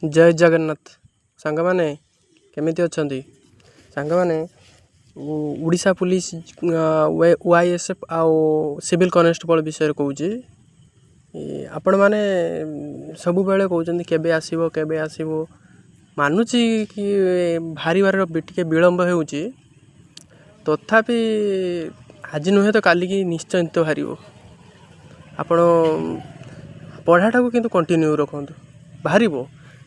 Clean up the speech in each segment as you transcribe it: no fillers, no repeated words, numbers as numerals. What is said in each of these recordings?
जय जगन्नाथ सांग माने केमिति अछंती सांग माने उड़ीसा पुलिस ओआईएसएफ आउ सिविल कॉन्स्टेबल विषय कहूँ आपण मैंने सब बेले कहते केबे आसीबो मानुची कि भारी बार टे विलंब हो तथापि आज नुहे तो काली की निश्चिंत बाहर आपण पढ़ाटा को किंतु कंटिन्यू रखु बाहर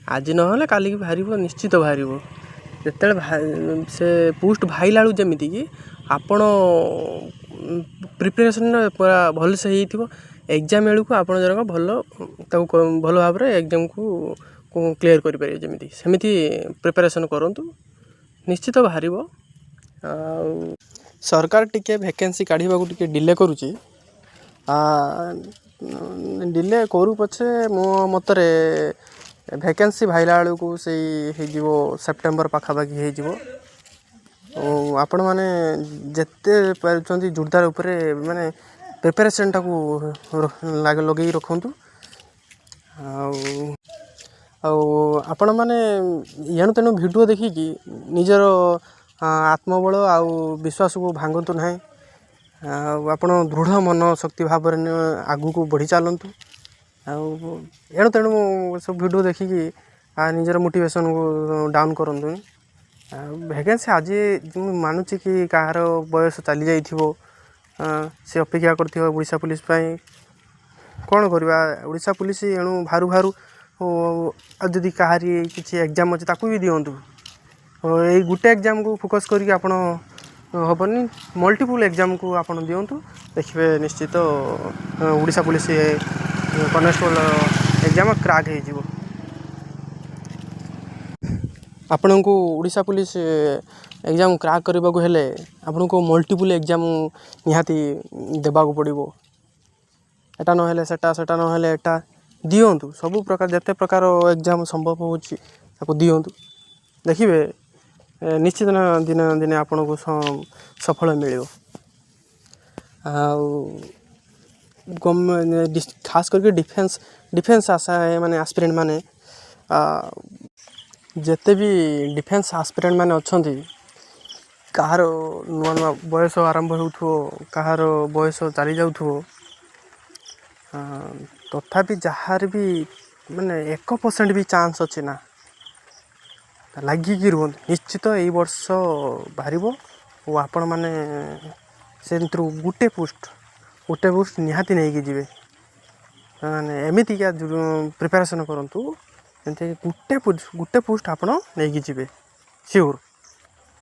आज ना काली की बाहर निश्चित बाहर जिते से पोस्ट भाईला जमी कि आपण प्रिपरेशन पूरा भल से एग्जाम बेलू को आप जनक भल भल भाव में एग्जाम को क्लीयर करें जमी सेमती प्रिपरेशन करूँ निश्चित बाहर सरकार टिके वैकेंसी काढ़ा टे डिले करुच्ची डिले करू पछे मो मतरे वैकेंसी भाईला बेलू से सेप्टेम्बर पाखापाखि हो आपण मैंने जिते पार्टी जोरदार उपरे माने प्रिपरेशन टाकू लगे रखु आपण मैंने एणु तेणु वीडियो देखिकी निजर आत्मबल आउ विश्वास को भांगतु ना आपण दृढ़ मन शक्ति भाव आगू को बढ़ी चलतु एणु तेणु सब वीडियो देखिकी निजर मोटिवेशन को डाउन करूँ वैकेंसी आज मानुची कि कहार बयस चली जाइथिबो से अपेक्षा करथिबो उड़ीसा पुलिस कौन करवा उड़ीसा पुलिस एणु भारू भारू जदि कहारी किसी एग्जाम अच्छे ताकू भी दिंतु ये गोटे एग्जाम को फोकस करके आपण हेनी मल्टीपल एग्जाम को आपण दिंतु देखिए निश्चित Orissa police constable exam crack हो आपण को उड़ीसा पुलिस एग्जाम क्रैक करने को हेले आपण को मल्टीपल एग्जाम निहाती देबा को पड़ो एटा नहेले सेटा सेटा नहेले एटा दिंतु सब प्रकार जिते प्रकार एग्जाम संभव हो दिंतु देखिए निश्चित दिन दिन आपण को सफल मिल खास करके डिफेन्स आशा माने एस्पिरेंट माने जिते भी डिफेन्स एस्पिरेंट माने अच्छी कहार नुआ नुआ बयस आरंभ हो कहार बयस चली जाऊ तथापि जार भी माने 1% भी चांस अच्छे ना लगिकी रुहत निश्चित यही वर्ष बाहर और आपण मैंने से गोटे पोस्ट निहाती नहीं कि जीवे माने एमती क्या प्रिपरेशन करूँ गोटे पोस्ट आप नहीं कि जीवे सियोर।